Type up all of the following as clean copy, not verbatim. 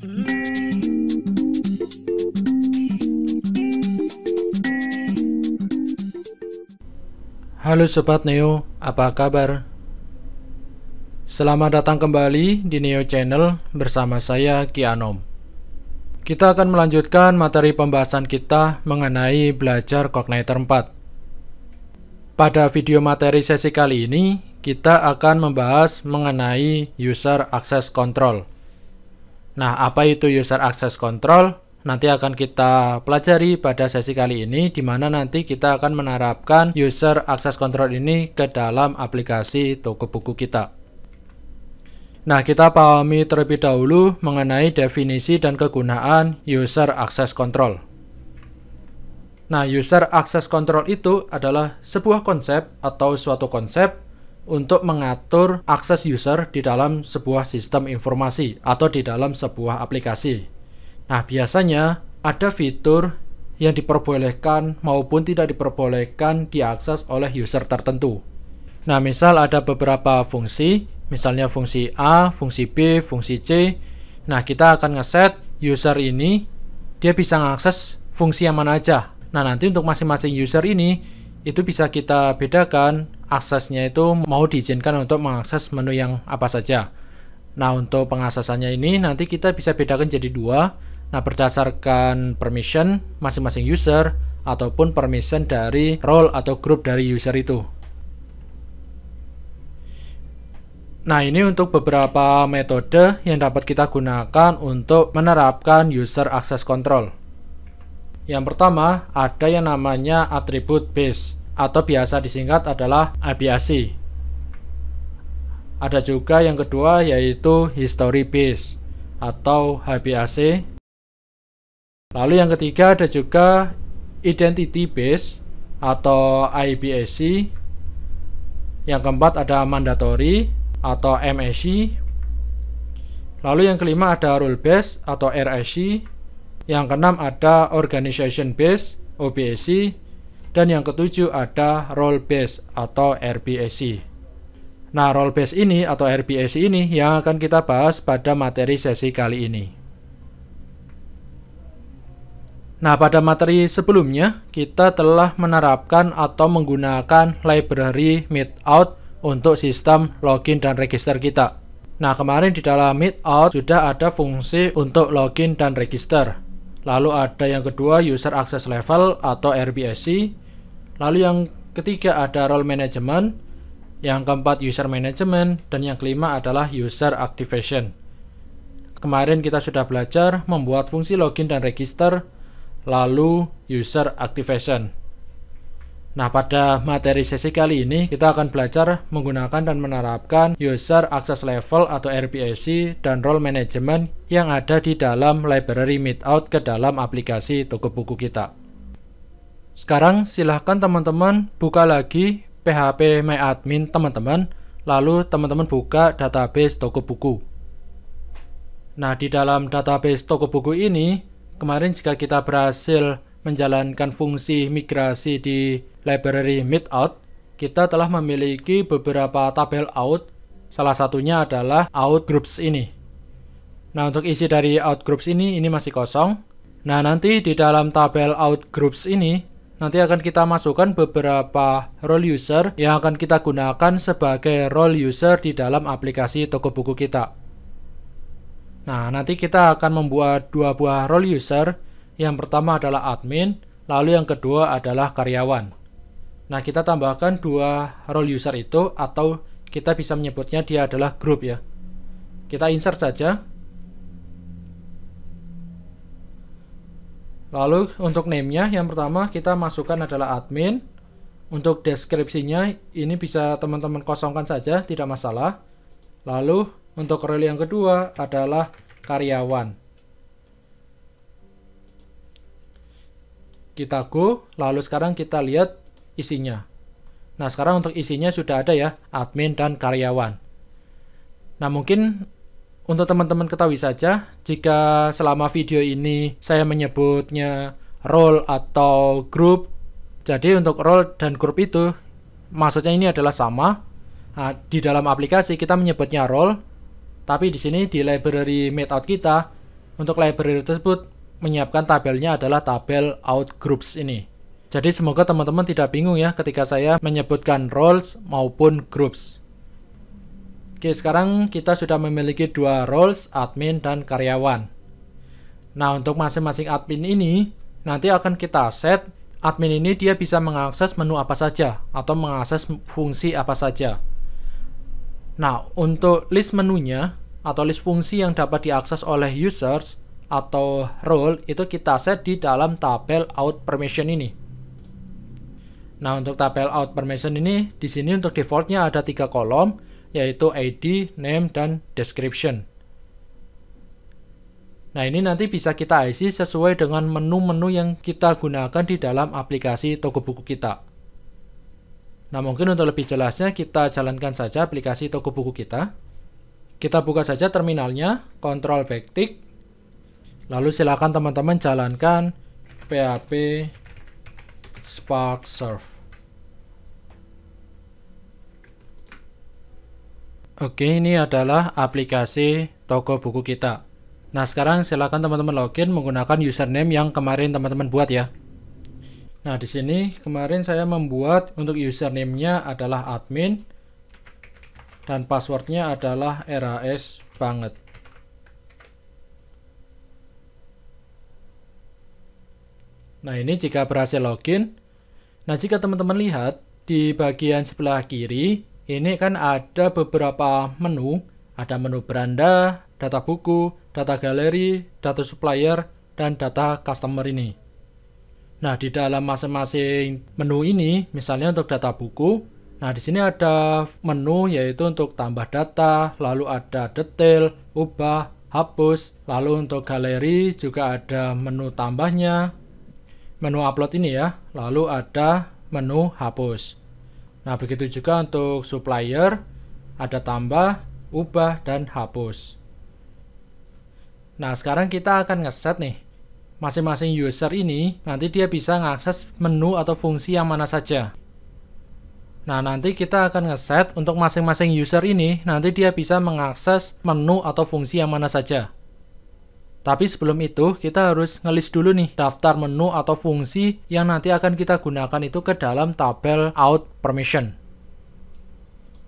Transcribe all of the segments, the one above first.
Halo Sobat Neo, apa kabar? Selamat datang kembali di Neo Channel bersama saya Ki Anom. Kita akan melanjutkan materi pembahasan kita mengenai belajar Cogniter 4. Pada video materi sesi kali ini, kita akan membahas mengenai User Access Control. Nah, apa itu User Access Control? Nanti akan kita pelajari pada sesi kali ini, di mana nanti kita akan menerapkan User Access Control ini ke dalam aplikasi toko buku kita. Nah, kita pahami terlebih dahulu mengenai definisi dan kegunaan User Access Control. Nah, User Access Control itu adalah sebuah konsep atau suatu konsep untuk mengatur akses user di dalam sebuah sistem informasi atau di dalam sebuah aplikasi. Nah, biasanya ada fitur yang diperbolehkan maupun tidak diperbolehkan diakses oleh user tertentu. Nah, misal ada beberapa fungsi, misalnya fungsi A, fungsi B, fungsi C. Nah, kita akan ngeset user ini, dia bisa mengakses fungsi yang mana aja. Nah, nanti untuk masing-masing user ini, itu bisa kita bedakan aksesnya itu mau diizinkan untuk mengakses menu yang apa saja. Nah, untuk pengaksesannya ini nanti kita bisa bedakan jadi dua. Nah, berdasarkan permission masing-masing user ataupun permission dari role atau grup dari user itu. Nah, ini untuk beberapa metode yang dapat kita gunakan untuk menerapkan User Access Control. Yang pertama, ada yang namanya Attribute Based atau biasa disingkat adalah ABAC. Ada juga yang kedua yaitu History Based atau HBAC. Lalu yang ketiga ada juga Identity Based atau IBAC. Yang keempat ada Mandatory atau MAC. Lalu yang kelima ada Rule Based atau RAC. Yang keenam ada Organization Based OBAC. Dan yang ketujuh ada Role Based atau RBAC. Nah, Role Based ini atau RBAC ini yang akan kita bahas pada materi sesi kali ini. Nah, pada materi sebelumnya, kita telah menerapkan atau menggunakan library Meetout untuk sistem login dan register kita. Nah, kemarin di dalam Meetout sudah ada fungsi untuk login dan register. Lalu ada yang kedua, User Access Level atau RBAC. Lalu yang ketiga ada Role Management. Yang keempat, User Management. Dan yang kelima adalah User Activation. Kemarin kita sudah belajar membuat fungsi login dan register, lalu User Activation. Nah, pada materi sesi kali ini kita akan belajar menggunakan dan menerapkan User Access Level atau RBAC dan Role Management yang ada di dalam library Meetout ke dalam aplikasi toko buku kita. Sekarang silahkan teman-teman buka lagi PHP MyAdmin teman-teman, lalu teman-teman buka database toko buku. Nah, di dalam database toko buku ini, kemarin jika kita berhasil menjalankan fungsi migrasi di library Meetout, kita telah memiliki beberapa tabel out. Salah satunya adalah out groups ini. Nah, untuk isi dari out groups ini masih kosong. Nah, nanti di dalam tabel out groups ini, nanti akan kita masukkan beberapa role user yang akan kita gunakan sebagai role user di dalam aplikasi toko buku kita. Nah, nanti kita akan membuat dua buah role user. Yang pertama adalah admin, lalu yang kedua adalah karyawan. Nah, kita tambahkan dua role user itu, atau kita bisa menyebutnya dia adalah grup ya. Kita insert saja. Lalu untuk name-nya, yang pertama kita masukkan adalah admin. Untuk deskripsinya, ini bisa teman-teman kosongkan saja, tidak masalah. Lalu untuk role yang kedua adalah karyawan. Kita go, lalu sekarang kita lihat isinya. Nah, sekarang untuk isinya sudah ada ya, admin dan karyawan. Nah, mungkin untuk teman-teman ketahui saja, jika selama video ini saya menyebutnya role atau group, jadi untuk role dan group itu maksudnya ini adalah sama. Nah, di dalam aplikasi kita menyebutnya role, tapi di sini di library Meetout kita untuk library tersebut menyiapkan tabelnya adalah tabel out groups ini. Jadi semoga teman-teman tidak bingung ya ketika saya menyebutkan roles maupun groups. Oke, sekarang kita sudah memiliki dua roles, admin dan karyawan. Nah, untuk masing-masing admin ini nanti akan kita set. Admin ini dia bisa mengakses menu apa saja atau mengakses fungsi apa saja. Nah, untuk list menunya atau list fungsi yang dapat diakses oleh users atau role itu kita set di dalam tabel out permission ini. Nah, untuk tabel out permission ini di sini untuk defaultnya ada 3 kolom, yaitu ID, name, dan description. Nah, ini nanti bisa kita isi sesuai dengan menu-menu yang kita gunakan di dalam aplikasi toko buku kita. Nah, mungkin untuk lebih jelasnya kita jalankan saja aplikasi toko buku kita. Kita buka saja terminalnya, Ctrl backtick. Lalu silakan teman-teman jalankan PHP Spark Surf. Oke, ini adalah aplikasi toko buku kita. Nah, sekarang silakan teman-teman login menggunakan username yang kemarin teman-teman buat ya. Nah, di sini kemarin saya membuat untuk username-nya adalah admin dan passwordnya adalah RAS banget. Nah, ini jika berhasil login. Nah, jika teman-teman lihat di bagian sebelah kiri, ini kan ada beberapa menu. Ada menu beranda, data buku, data galeri, data supplier, dan data customer ini. Nah, di dalam masing-masing menu ini, misalnya untuk data buku, nah di sini ada menu yaitu untuk tambah data, lalu ada detail, ubah, hapus, lalu untuk galeri juga ada menu tambahnya, menu upload ini ya, lalu ada menu hapus. Nah, begitu juga untuk supplier, ada tambah, ubah, dan hapus. Nah, sekarang kita akan ngeset nih. Masing-masing user ini, nanti dia bisa mengakses menu atau fungsi yang mana saja. Nah, nanti kita akan ngeset untuk masing-masing user ini, nanti dia bisa mengakses menu atau fungsi yang mana saja. Tapi sebelum itu, kita harus ngelis dulu nih daftar menu atau fungsi yang nanti akan kita gunakan itu ke dalam tabel out permission.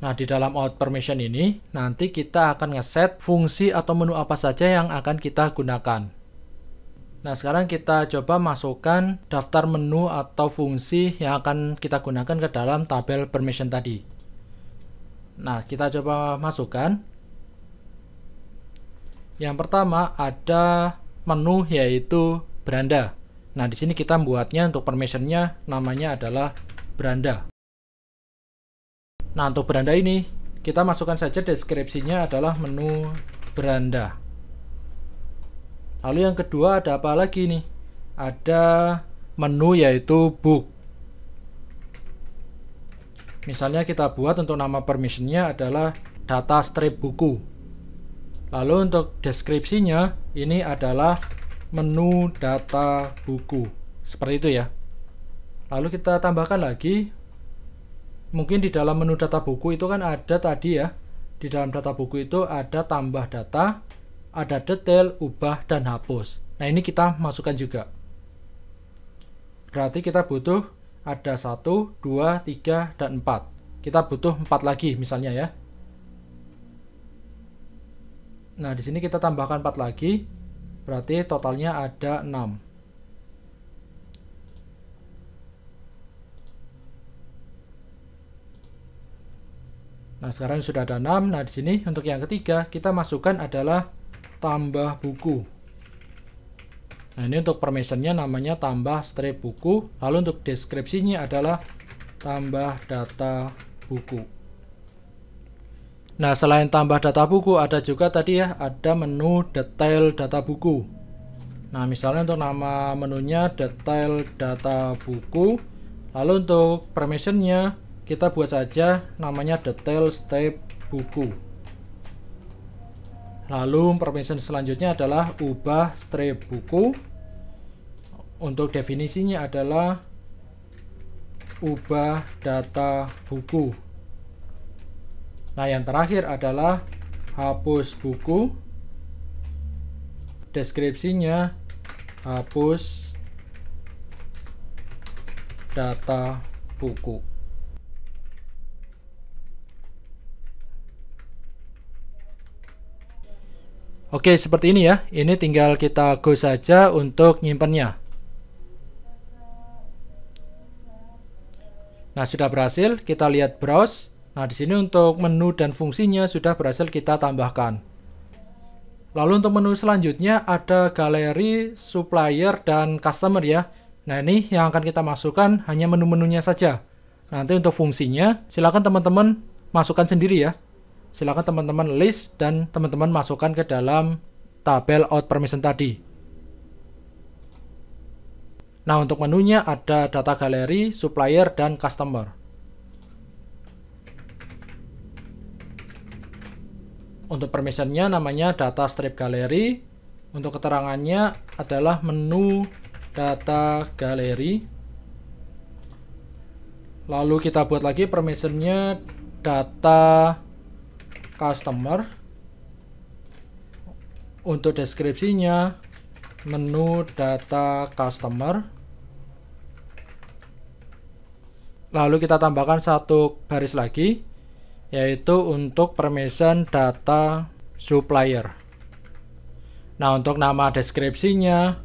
Nah, di dalam out permission ini, nanti kita akan ngeset fungsi atau menu apa saja yang akan kita gunakan. Nah, sekarang kita coba masukkan daftar menu atau fungsi yang akan kita gunakan ke dalam tabel permission tadi. Nah, kita coba masukkan. Yang pertama ada menu yaitu beranda. Nah, di sini kita membuatnya untuk permissionnya namanya adalah beranda. Nah, untuk beranda ini kita masukkan saja deskripsinya adalah menu beranda. Lalu yang kedua ada apa lagi nih? Ada menu yaitu book. Misalnya kita buat untuk nama permissionnya adalah data strip buku. Lalu untuk deskripsinya ini adalah menu data buku. Seperti itu ya. Lalu kita tambahkan lagi. Mungkin di dalam menu data buku itu kan ada tadi ya. Di dalam data buku itu ada tambah data, ada detail, ubah, dan hapus. Nah, ini kita masukkan juga. Berarti kita butuh ada 1, 2, 3, dan 4. Kita butuh 4 lagi misalnya ya. Nah, di sini kita tambahkan 4 lagi, berarti totalnya ada 6. Nah, sekarang sudah ada 6. Nah, di sini untuk yang ketiga, kita masukkan adalah tambah buku. Nah, ini untuk permissionnya namanya tambah strip buku, lalu untuk deskripsinya adalah tambah data buku. Nah, selain tambah data buku, ada juga tadi ya, ada menu detail data buku. Nah, misalnya untuk nama menunya detail data buku. Lalu untuk permissionnya, kita buat saja namanya detail step buku. Lalu permission selanjutnya adalah ubah strip buku. Untuk definisinya adalah ubah data buku. Nah, yang terakhir adalah hapus buku. deskripsinya hapus data buku. Oke, seperti ini ya. Ini tinggal kita go saja untuk nyimpennya. Nah, sudah berhasil. Kita lihat browse. Nah, di sini untuk menu dan fungsinya sudah berhasil kita tambahkan. Lalu untuk menu selanjutnya ada galeri, supplier, dan customer ya. Nah, ini yang akan kita masukkan hanya menu-menunya saja. Nanti untuk fungsinya, silakan teman-teman masukkan sendiri ya. Silakan teman-teman list dan teman-teman masukkan ke dalam tabel out permission tadi. Nah, untuk menunya ada data galeri, supplier, dan customer. Untuk permissionnya namanya data strip galeri. Untuk keterangannya adalah menu data galeri. Lalu kita buat lagi permissionnya data customer. Untuk deskripsinya menu data customer. Lalu kita tambahkan satu baris lagi, yaitu untuk permission data supplier. Nah, untuk nama deskripsinya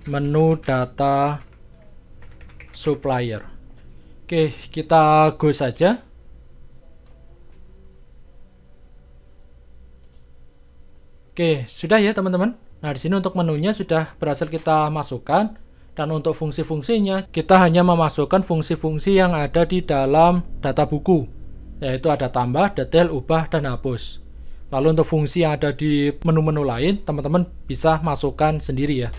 menu data supplier. Oke, kita go saja. Oke, sudah ya teman-teman. Nah, di sini untuk menunya sudah berhasil kita masukkan, dan untuk fungsi-fungsinya kita hanya memasukkan fungsi-fungsi yang ada di dalam data buku, yaitu ada tambah, detail, ubah, dan hapus. Lalu untuk fungsi yang ada di menu-menu lain, teman-teman bisa masukkan sendiri ya.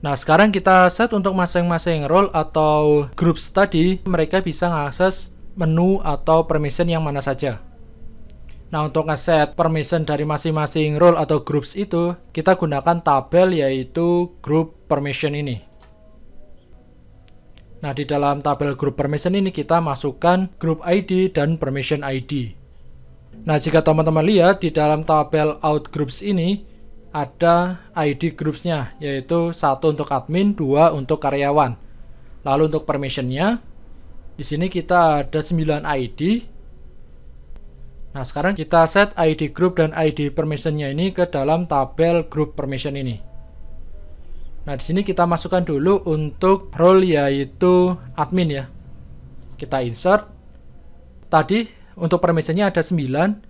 Nah, sekarang kita set untuk masing-masing role atau groups tadi, mereka bisa mengakses menu atau permission yang mana saja. Nah, untuk ngeset permission dari masing-masing role atau groups itu, kita gunakan tabel yaitu group permission ini. Nah, di dalam tabel group permission ini kita masukkan group ID dan permission ID. Nah, jika teman-teman lihat di dalam tabel out groups ini ada ID groupsnya, yaitu 1 untuk admin, 2 untuk karyawan. Lalu untuk permissionnya, di sini kita ada 9 ID. Nah, sekarang kita set ID group dan ID permissionnya ini ke dalam tabel group permission ini. Nah, di sini kita masukkan dulu untuk role yaitu admin ya. Kita insert. Tadi untuk permissionnya ada 9.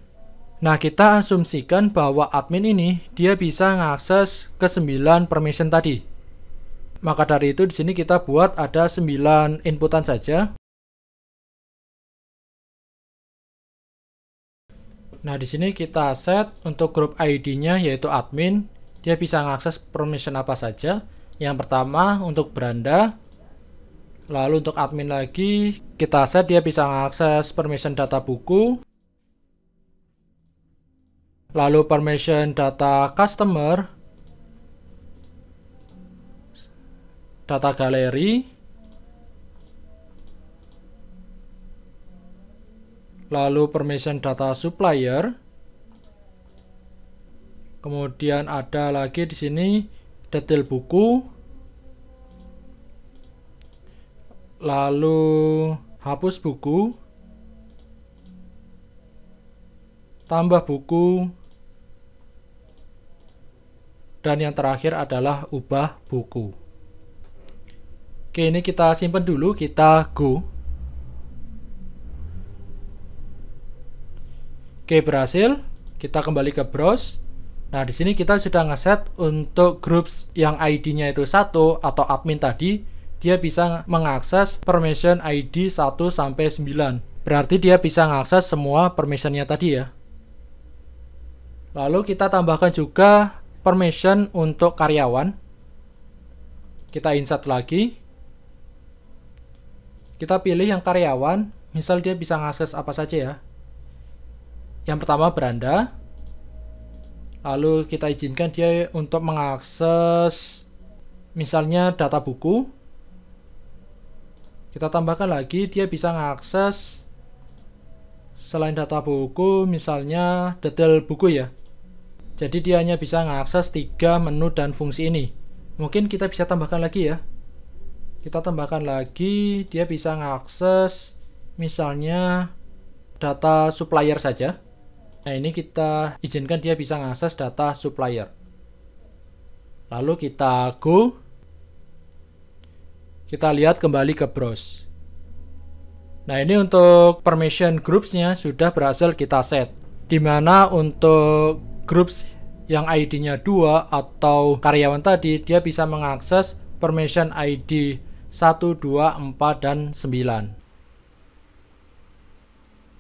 Nah, kita asumsikan bahwa admin ini dia bisa mengakses ke 9 permission tadi. Maka dari itu di sini kita buat ada 9 inputan saja. Nah, di sini kita set untuk group ID-nya yaitu admin, dia bisa mengakses permission apa saja. Yang pertama untuk beranda. Lalu untuk admin lagi, kita set dia bisa mengakses permission data buku. Lalu permission data customer, data galeri, lalu permission data supplier, kemudian ada lagi di sini detail buku, lalu hapus buku, tambah buku, dan yang terakhir adalah ubah buku. Oke, ini kita simpan dulu, kita go. Oke, berhasil. Kita kembali ke browse. Nah, di sini kita sudah ngeset untuk groups yang ID-nya itu 1 atau admin tadi, dia bisa mengakses permission ID 1 sampai 9. Berarti dia bisa mengakses semua permissionnya tadi ya. Lalu kita tambahkan juga permission untuk karyawan. Kita insert lagi. Kita pilih yang karyawan, misal dia bisa mengakses apa saja ya. Yang pertama beranda. Lalu kita izinkan dia untuk mengakses misalnya data buku. Kita tambahkan lagi dia bisa mengakses selain data buku misalnya detail buku ya. Jadi dia hanya bisa mengakses 3 menu dan fungsi ini. Mungkin kita bisa tambahkan lagi ya. Kita tambahkan lagi, dia bisa mengakses misalnya data supplier saja. Nah, ini kita izinkan dia bisa mengakses data supplier. Lalu kita go. Kita lihat kembali ke browse. Nah, ini untuk permission groups-nya sudah berhasil kita set. Dimana untuk groups yang ID-nya 2 atau karyawan tadi, dia bisa mengakses permission ID 1, 2, 4, dan 9.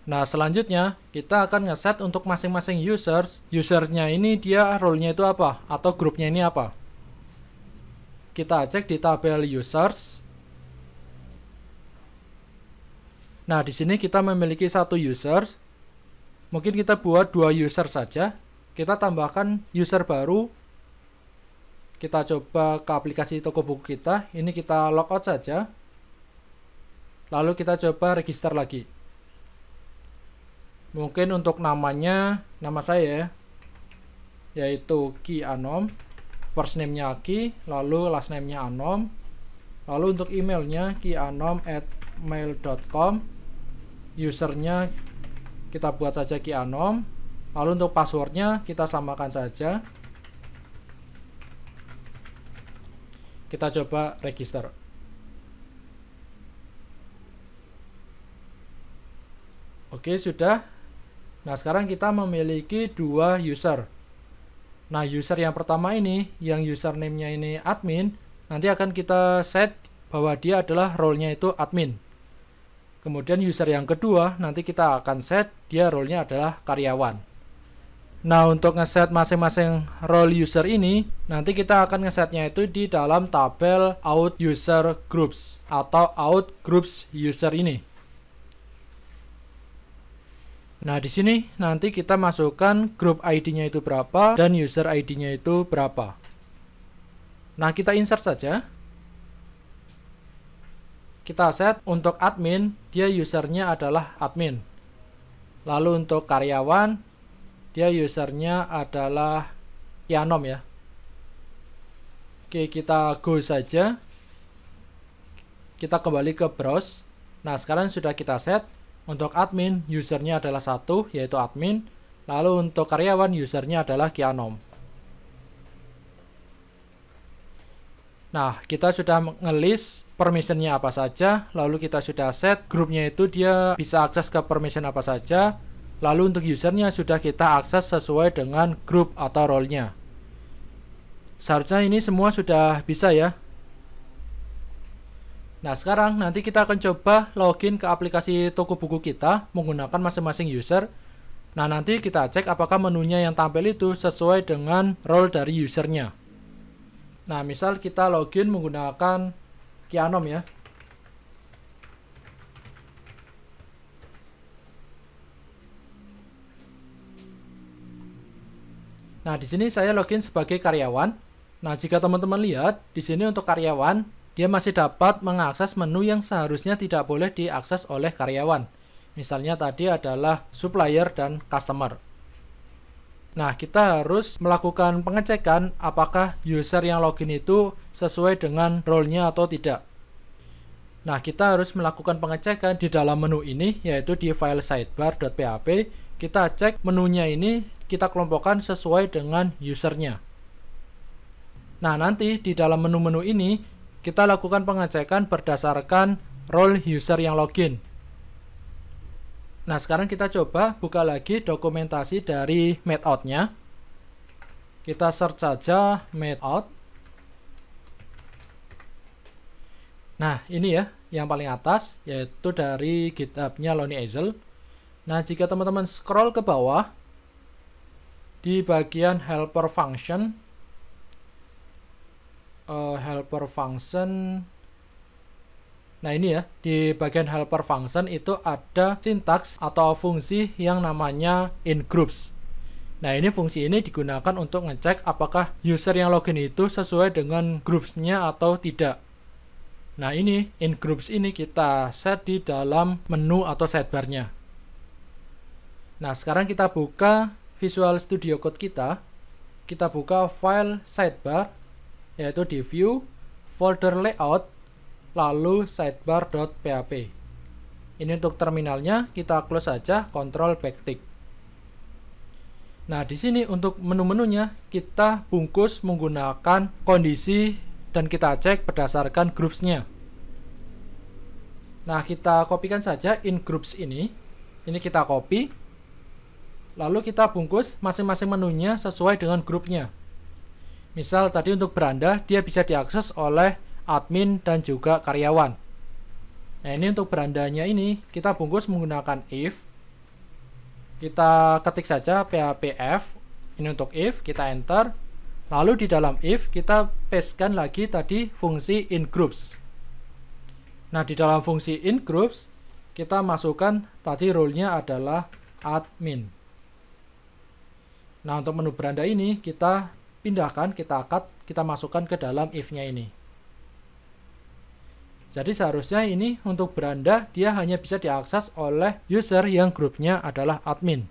Nah, selanjutnya kita akan ngeset untuk masing-masing users. Usernya ini dia role-nya itu apa? Atau grupnya ini apa? Kita cek di tabel users. Nah, di sini kita memiliki 1 user. Mungkin kita buat 2 user saja. Kita tambahkan user baru. Kita coba ke aplikasi toko buku kita. Ini kita logout saja. Lalu kita coba register lagi. Mungkin untuk namanya, nama saya yaitu Ki Anom. First name-nya Ki, lalu last name-nya Anom. Lalu untuk emailnya kianom@mail.com. Usernya kita buat saja Ki Anom. Lalu untuk passwordnya kita samakan saja. Kita coba register. Oke, sudah. Nah, sekarang kita memiliki 2 user. Nah, user yang pertama ini, yang username-nya ini admin, nanti akan kita set bahwa dia adalah role-nya itu admin. Kemudian user yang kedua, nanti kita akan set dia role-nya adalah karyawan. Nah, untuk ngeset masing-masing role user ini, nanti kita akan ngesetnya itu di dalam tabel out user groups atau out groups user ini. Nah, di sini nanti kita masukkan group ID-nya itu berapa dan user ID-nya itu berapa. Nah, kita insert saja. Kita set untuk admin, dia usernya adalah admin. Lalu untuk karyawan, dia usernya adalah Ki Anom ya. Oke, kita go saja. Kita kembali ke browse. Nah, sekarang sudah kita set. Untuk admin, usernya adalah 1, yaitu admin. Lalu untuk karyawan, usernya adalah Ki Anom. Nah, kita sudah nge-list permissionnya apa saja. Lalu kita sudah set grupnya itu dia bisa akses ke permission apa saja. Lalu untuk usernya sudah kita akses sesuai dengan grup atau role-nya. Seharusnya ini semua sudah bisa ya. Nah, sekarang nanti kita akan coba login ke aplikasi toko buku kita menggunakan masing-masing user. Nah, nanti kita cek apakah menunya yang tampil itu sesuai dengan role dari usernya. Nah, misal kita login menggunakan Ki Anom ya. Nah, di sini saya login sebagai karyawan. Nah, jika teman-teman lihat, di sini untuk karyawan, dia masih dapat mengakses menu yang seharusnya tidak boleh diakses oleh karyawan. Misalnya tadi adalah supplier dan customer. Nah, kita harus melakukan pengecekan apakah user yang login itu sesuai dengan role-nya atau tidak. Nah, kita harus melakukan pengecekan di dalam menu ini, yaitu di file sidebar.php. Kita cek menunya ini, kita kelompokkan sesuai dengan usernya. Nah, nanti di dalam menu-menu ini, kita lakukan pengecekan berdasarkan role user yang login. Nah, sekarang kita coba buka lagi dokumentasi dari Medout-nya. Kita search saja Medout. Nah, ini ya, yang paling atas, yaitu dari GitHub-nya Lonnie Ezel. Nah, jika teman-teman scroll ke bawah, di bagian helper function, nah ini ya, di bagian helper function itu ada sintaks atau fungsi yang namanya in-groups. Nah, ini fungsi ini digunakan untuk ngecek apakah user yang login itu sesuai dengan groups-nya atau tidak. Nah, ini in-groups ini kita set di dalam menu atau sidebar-nya. Nah, sekarang kita buka Visual Studio Code kita. kita buka file sidebar, yaitu di view, folder layout, lalu sidebar.php. Ini untuk terminalnya, kita close saja, Ctrl backtick. Nah, di sini untuk menu-menunya kita bungkus menggunakan kondisi dan kita cek berdasarkan groupsnya. Nah, kita kopikan saja in groups ini. Ini kita copy. Lalu kita bungkus masing-masing menunya sesuai dengan grupnya. Misal tadi untuk beranda, dia bisa diakses oleh admin dan juga karyawan. Nah, ini untuk berandanya ini kita bungkus menggunakan if. Kita ketik saja phpf. Ini untuk if, kita enter. Lalu di dalam if kita pastekan lagi tadi fungsi in groups. Nah, di dalam fungsi in groups kita masukkan tadi role-nya adalah admin. Nah, untuk menu beranda ini kita pindahkan, kita cut, kita masukkan ke dalam if-nya ini. Jadi seharusnya ini untuk beranda dia hanya bisa diakses oleh user yang grupnya adalah admin.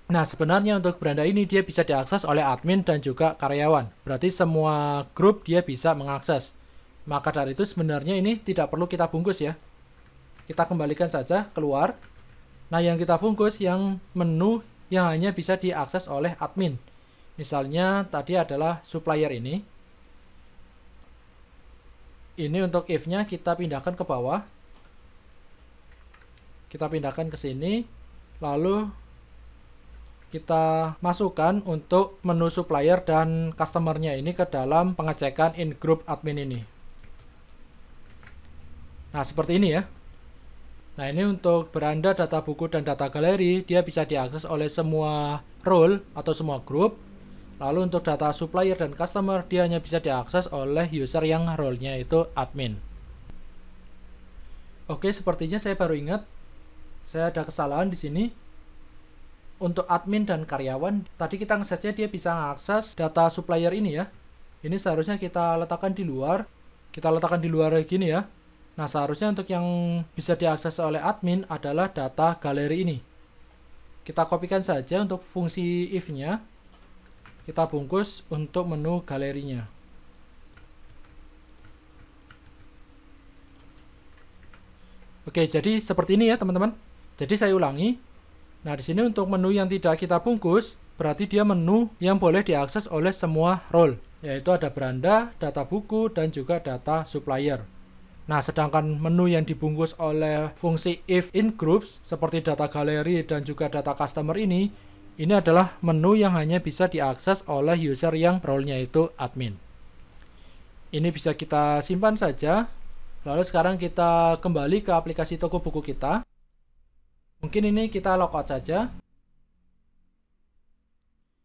Nah, sebenarnya untuk beranda ini dia bisa diakses oleh admin dan juga karyawan. Berarti semua grup dia bisa mengakses. Maka dari itu sebenarnya ini tidak perlu kita bungkus ya. Kita kembalikan saja keluar. Nah, yang kita bungkus yang menu yang hanya bisa diakses oleh admin. Misalnya tadi adalah supplier ini. Ini untuk if-nya kita pindahkan ke bawah. Kita pindahkan ke sini. Lalu kita masukkan untuk menu supplier dan customer-nya ini ke dalam pengecekan in group admin ini. Nah, seperti ini ya. Nah, ini untuk beranda data buku dan data galeri, dia bisa diakses oleh semua role atau semua grup. Lalu untuk data supplier dan customer, dia hanya bisa diakses oleh user yang role-nya itu admin. Oke, sepertinya saya baru ingat, saya ada kesalahan di sini. Untuk admin dan karyawan, tadi kita nge-setnya dia bisa mengakses data supplier ini ya. Ini seharusnya kita letakkan di luar. Kita letakkan di luar gini ya. Nah, seharusnya untuk yang bisa diakses oleh admin adalah data galeri ini. Kita kopikan saja untuk fungsi if-nya. Kita bungkus untuk menu galerinya. Oke, jadi seperti ini ya teman-teman. Jadi saya ulangi. Nah, di sini untuk menu yang tidak kita bungkus, berarti dia menu yang boleh diakses oleh semua role, yaitu ada beranda, data buku, dan juga data supplier. Nah, sedangkan menu yang dibungkus oleh fungsi if in groups, seperti data galeri dan juga data customer ini adalah menu yang hanya bisa diakses oleh user yang role-nya itu admin. Ini bisa kita simpan saja. Lalu sekarang kita kembali ke aplikasi toko buku kita. Mungkin ini kita logout saja.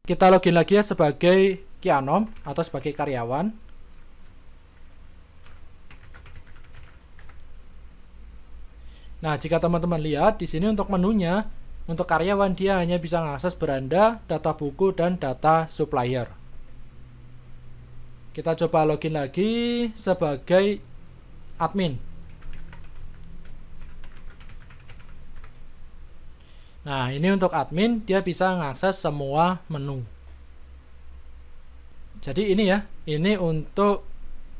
Kita login lagi ya sebagai Kianom atau sebagai karyawan. Nah, jika teman-teman lihat di sini untuk menunya, untuk karyawan dia hanya bisa mengakses beranda, data buku, dan data supplier. Kita coba login lagi sebagai admin. Nah, ini untuk admin dia bisa mengakses semua menu. Jadi ini ya, ini untuk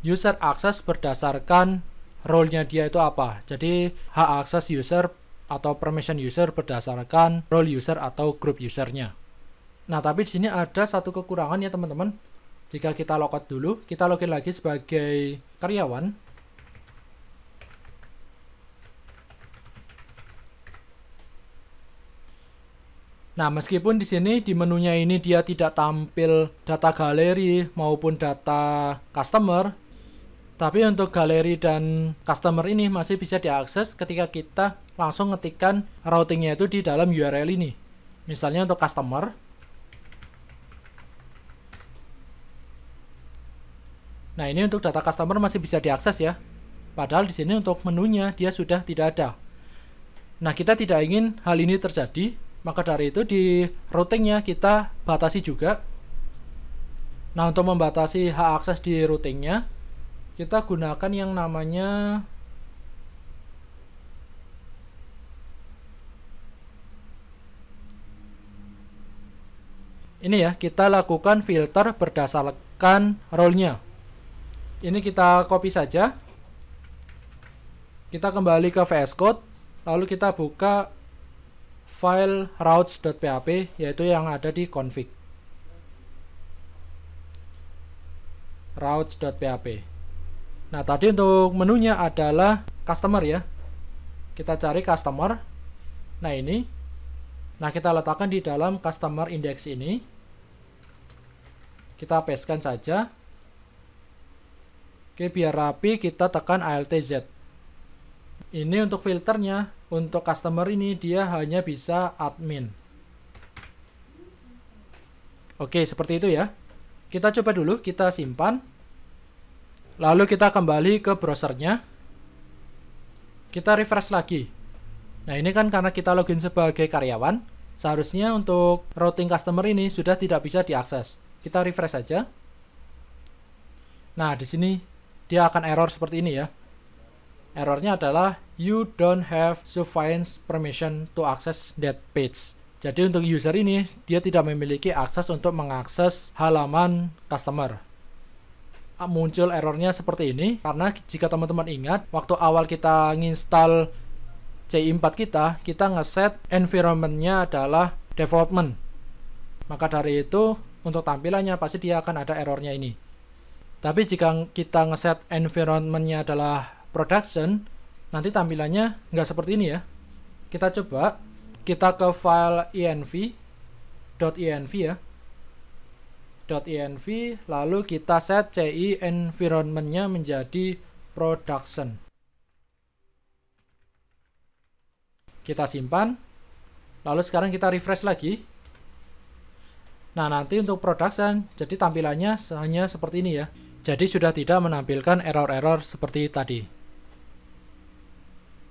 user akses berdasarkan role-nya dia itu apa. Jadi hak akses user atau permission user berdasarkan role user atau group usernya. Nah, tapi di sini ada satu kekurangan ya teman-teman. Jika kita logout dulu, kita login lagi sebagai karyawan. Nah, meskipun di sini di menunya ini dia tidak tampil data galeri maupun data customer, tapi untuk galeri dan customer ini masih bisa diakses ketika kita langsung ngetikkan routingnya itu di dalam URL ini. Misalnya untuk customer. Nah, ini untuk data customer masih bisa diakses ya. Padahal di sini untuk menunya dia sudah tidak ada. Nah, kita tidak ingin hal ini terjadi. Maka dari itu di routingnya kita batasi juga. Nah, untuk membatasi hak akses di routingnya, kita gunakan yang namanya Ini ya, kita lakukan filter berdasarkan role-nya. Ini kita copy saja. Kita kembali ke VS Code, lalu kita buka file routes.php, yaitu yang ada di config. Routes.php. Nah, tadi untuk menunya adalah customer ya. Kita cari customer. Nah, ini. Nah, kita letakkan di dalam customer index ini. Kita pastekan saja. Oke, biar rapi kita tekan Alt Z. Ini untuk filternya. Untuk customer ini dia hanya bisa admin. Oke, seperti itu ya. Kita coba dulu, kita simpan. Lalu kita kembali ke browsernya. Kita refresh lagi. Nah, ini kan karena kita login sebagai karyawan, seharusnya untuk routing customer ini sudah tidak bisa diakses. Kita refresh saja. Nah, di sini dia akan error seperti ini ya. Errornya adalah you don't have sufficient permission to access that page. Jadi untuk user ini, dia tidak memiliki akses untuk mengakses halaman customer. Muncul errornya seperti ini, karena jika teman-teman ingat, waktu awal kita nginstal CI4 kita ngeset environment-nya adalah development. Maka dari itu, untuk tampilannya pasti dia akan ada errornya ini. Tapi jika kita ngeset environment-nya adalah production, nanti tampilannya nggak seperti ini ya. Kita coba, kita ke file env.env ya. .env, lalu kita set CI environment-nya menjadi production. Kita simpan. Lalu sekarang kita refresh lagi. Nah, nanti untuk production, jadi tampilannya hanya seperti ini ya. Jadi sudah tidak menampilkan error-error seperti tadi.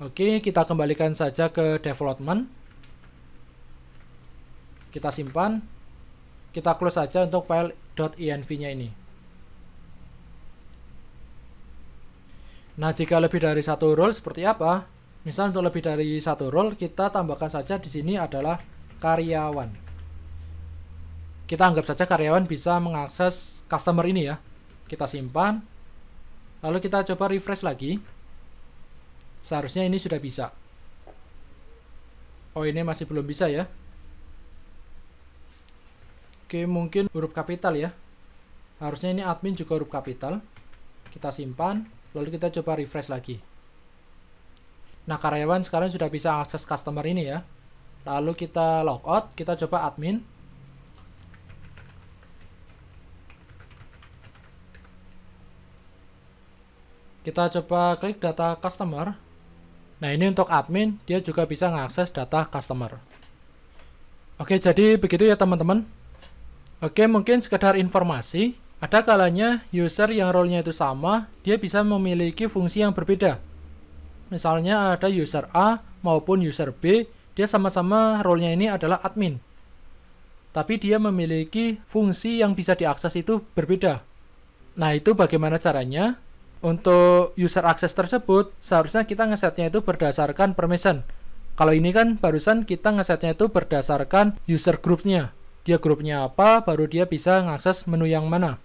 Oke, kita kembalikan saja ke development. Kita simpan. Kita close saja untuk file .env-nya ini. Nah, jika lebih dari satu role seperti apa? Misal untuk lebih dari satu role, kita tambahkan saja di sini adalah karyawan. Kita anggap saja karyawan bisa mengakses customer ini ya. Kita simpan. Lalu kita coba refresh lagi. Seharusnya ini sudah bisa. Oh, ini masih belum bisa ya. Oke, mungkin huruf kapital ya. Harusnya ini admin juga huruf kapital. Kita simpan, lalu kita coba refresh lagi. Nah, karyawan sekarang sudah bisa akses customer ini ya. Lalu kita logout, kita coba admin. Kita coba klik data customer. Nah, ini untuk admin, dia juga bisa mengakses data customer. Oke, jadi begitu ya teman-teman. Oke, mungkin sekedar informasi, ada kalanya user yang role-nya itu sama, dia bisa memiliki fungsi yang berbeda. Misalnya ada user A maupun user B, dia sama-sama role-nya ini adalah admin. Tapi dia memiliki fungsi yang bisa diakses itu berbeda. Nah, itu bagaimana caranya? Untuk user akses tersebut, seharusnya kita ngesetnya itu berdasarkan permission. Kalau ini kan barusan kita ngesetnya itu berdasarkan user group-nya. Dia grupnya apa, baru dia bisa mengakses menu yang mana.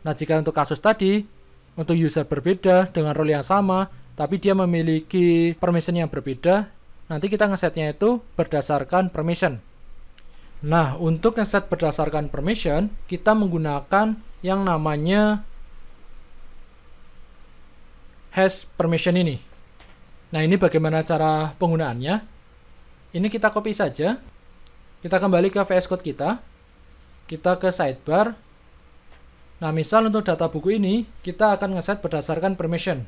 Nah, jika untuk kasus tadi, untuk user berbeda dengan role yang sama, tapi dia memiliki permission yang berbeda, nanti kita ngesetnya itu berdasarkan permission. Nah, untuk ngeset berdasarkan permission, kita menggunakan yang namanya hash permission ini. Nah, ini bagaimana cara penggunaannya? Ini kita copy saja. Kita kembali ke VS Code kita. Kita ke sidebar. Nah, misal untuk data buku ini, kita akan ngeset berdasarkan permission.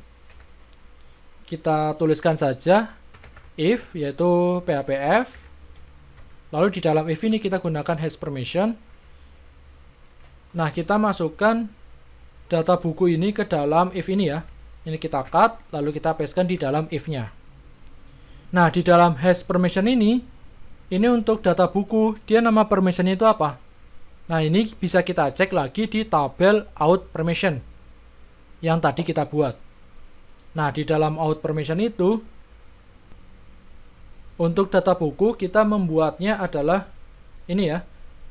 Kita tuliskan saja if, yaitu phpf. Lalu di dalam if ini kita gunakan hash permission. Nah, kita masukkan data buku ini ke dalam if ini ya. Ini kita cut, lalu kita pastekan di dalam if-nya. Nah, di dalam hash permission ini untuk data buku, dia nama permission itu apa? Nah, ini bisa kita cek lagi di tabel out permission yang tadi kita buat. Nah, di dalam out permission itu, untuk data buku kita membuatnya adalah ini ya,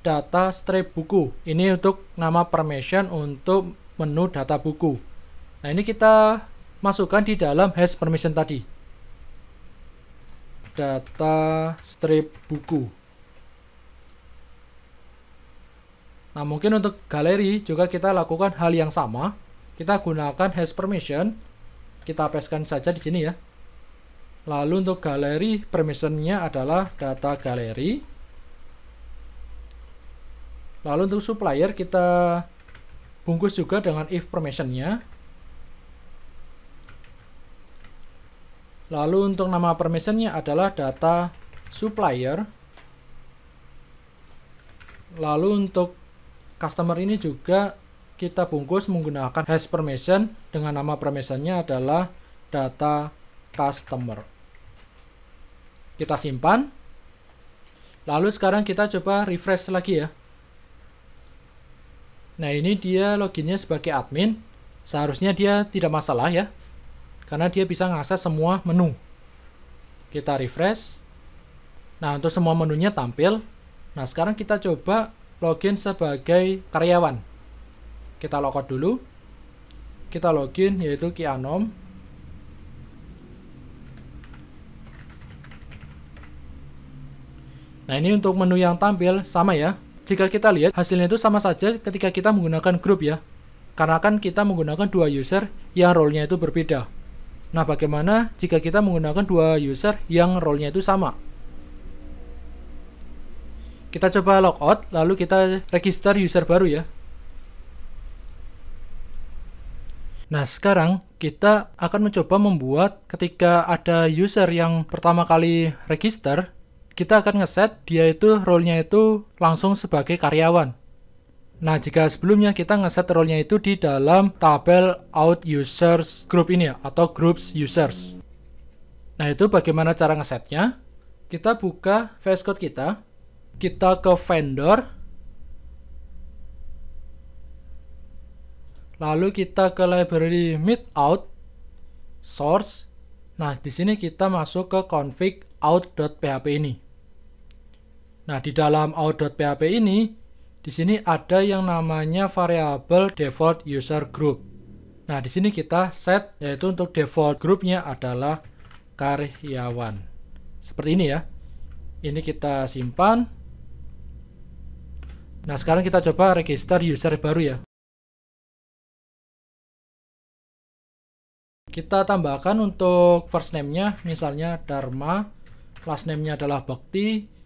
data strip buku. Ini untuk nama permission untuk menu data buku. Nah, ini kita masukkan di dalam hash permission tadi. Data strip buku. Nah, mungkin untuk galeri juga kita lakukan hal yang sama. Kita gunakan hash permission. Kita pastekan saja di sini ya. Lalu untuk galeri, permissionnya adalah data galeri. Lalu untuk supplier kita bungkus juga dengan if permissionnya. Lalu untuk nama permissionnya adalah data supplier. Lalu untuk customer ini juga kita bungkus menggunakan hash permission dengan nama permissionnya adalah data customer. Kita simpan. Lalu sekarang kita coba refresh lagi ya. Nah, ini dia loginnya sebagai admin. Seharusnya dia tidak masalah ya, karena dia bisa mengakses semua menu. Kita refresh. Nah, untuk semua menunya tampil. Nah, sekarang kita coba login sebagai karyawan. Kita logout dulu. Kita login yaitu Kianom. Nah, ini untuk menu yang tampil sama ya. Jika kita lihat hasilnya itu sama saja ketika kita menggunakan grup ya. Karena kan kita menggunakan dua user yang role-nya itu berbeda. Nah, bagaimana jika kita menggunakan dua user yang role-nya itu sama? Kita coba logout, lalu kita register user baru ya. Nah, sekarang kita akan mencoba membuat ketika ada user yang pertama kali register, kita akan ngeset dia itu role-nya itu langsung sebagai karyawan. Nah, jika sebelumnya kita ngeset role-nya itu di dalam tabel out users group ini ya, atau groups users. Nah, itu bagaimana cara ngesetnya? Kita buka VS Code kita ke vendor, lalu kita ke library meetout, source. Nah, di sini kita masuk ke config out.php ini. Nah, di dalam out.php ini, di sini ada yang namanya variabel default user group. Nah, di sini kita set, yaitu untuk default groupnya adalah karyawan. Seperti ini ya. Ini kita simpan. Nah, sekarang kita coba register user baru ya. Kita tambahkan untuk first name-nya, misalnya Dharma, last name-nya adalah Bakti,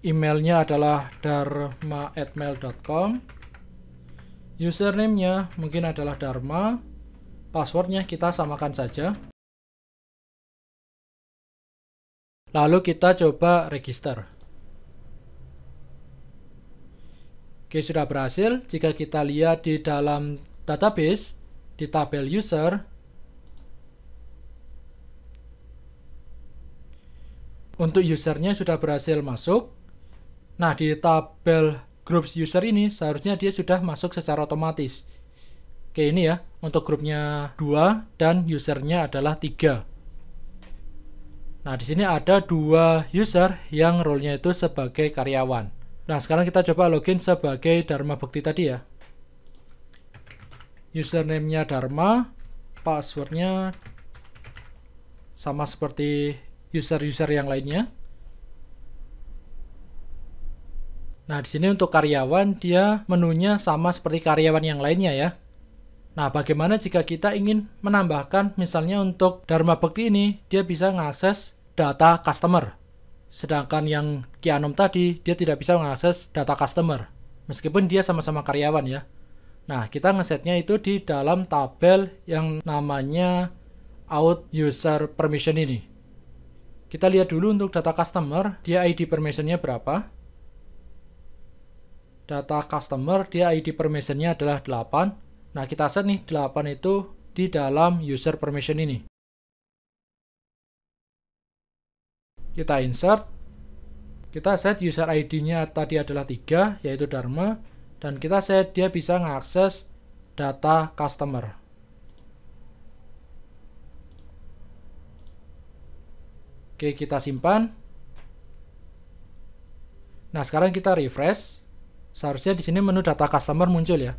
emailnya adalah dharma@mail.com, username-nya mungkin adalah Dharma, password-nya kita samakan saja. Lalu kita coba register. Oke, sudah berhasil. Jika kita lihat di dalam database, di tabel user, untuk usernya sudah berhasil masuk. Nah, di tabel groups user ini seharusnya dia sudah masuk secara otomatis. Oke, ini ya, untuk grupnya 2 dan usernya adalah 3. Nah, di sini ada 2 user yang role-nya itu sebagai karyawan. Nah, sekarang kita coba login sebagai Dharma Bakti tadi ya. Username-nya Dharma, password-nya sama seperti user-user yang lainnya. Nah, di sini untuk karyawan, dia menunya sama seperti karyawan yang lainnya ya. Nah, bagaimana jika kita ingin menambahkan, misalnya untuk Dharma Bakti ini, dia bisa mengakses data customer. Sedangkan yang Kianom tadi, dia tidak bisa mengakses data customer. Meskipun dia sama-sama karyawan ya. Nah, kita ngesetnya itu di dalam tabel yang namanya out user permission ini. Kita lihat dulu untuk data customer, dia ID permissionnya berapa. Data customer, dia ID permissionnya adalah 8. Nah, kita set nih 8 itu di dalam user permission ini. Kita insert. Kita set user ID-nya tadi adalah 3, yaitu Dharma. Dan kita set dia bisa mengakses data customer. Oke, kita simpan. Nah, sekarang kita refresh. Seharusnya di sini menu data customer muncul ya.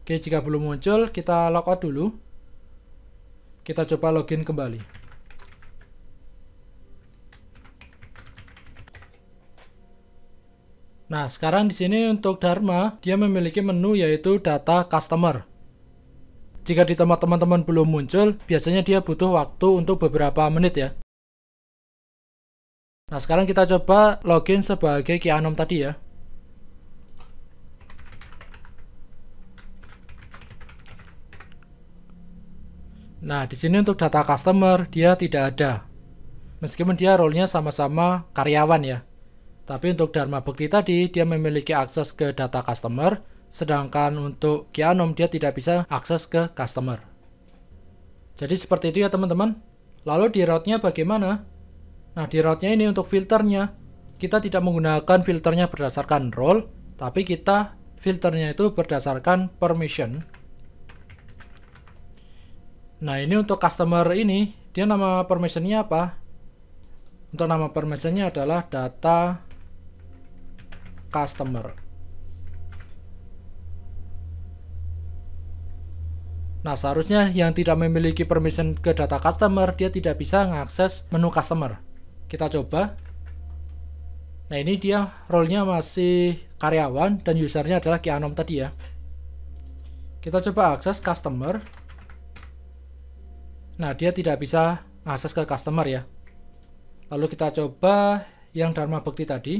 Oke, jika belum muncul, kita logout dulu. Kita coba login kembali. Nah, sekarang di sini untuk Dharma, dia memiliki menu yaitu data customer. Jika di tempat teman-teman belum muncul, biasanya dia butuh waktu untuk beberapa menit ya. Nah, sekarang kita coba login sebagai Kianom tadi ya. Nah, di sini untuk data customer, dia tidak ada. Meskipun dia role-nya sama-sama karyawan ya. Tapi untuk Dharma Bekti tadi, dia memiliki akses ke data customer, sedangkan untuk Kianom, dia tidak bisa akses ke customer. Jadi seperti itu ya teman-teman. Lalu di route-nya bagaimana? Nah, di route-nya ini untuk filternya, kita tidak menggunakan filternya berdasarkan role, tapi kita filternya itu berdasarkan permission. Nah, ini untuk customer ini, dia nama permissionnya apa? Untuk nama permissionnya adalah data customer. Nah, seharusnya yang tidak memiliki permission ke data customer, dia tidak bisa mengakses menu customer. Kita coba. Nah, ini dia role-nya masih karyawan dan usernya adalah Kianom tadi ya. Kita coba akses customer. Nah, dia tidak bisa mengakses ke customer ya. Lalu kita coba yang Dharma Bekti tadi.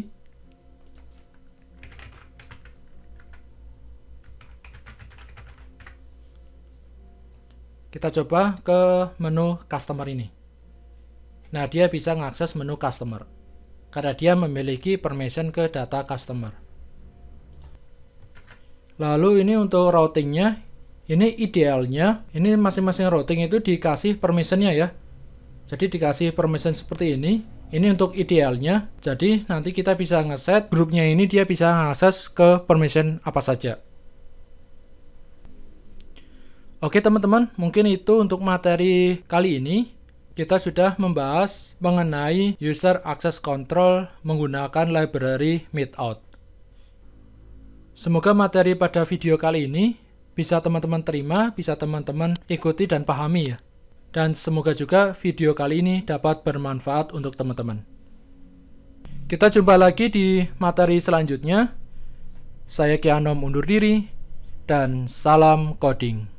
Kita coba ke menu customer ini. Nah, dia bisa mengakses menu customer karena dia memiliki permission ke data customer. Lalu ini untuk routingnya, ini idealnya, ini masing-masing routing itu dikasih permissionnya ya. Jadi dikasih permission seperti ini untuk idealnya. Jadi nanti kita bisa ngeset grupnya ini, dia bisa mengakses ke permission apa saja. Oke teman-teman, mungkin itu untuk materi kali ini. Kita sudah membahas mengenai user access control menggunakan library Meetout. Semoga materi pada video kali ini bisa teman-teman terima, bisa teman-teman ikuti dan pahami ya. Dan semoga juga video kali ini dapat bermanfaat untuk teman-teman. Kita jumpa lagi di materi selanjutnya. Saya Kianom undur diri, dan salam coding.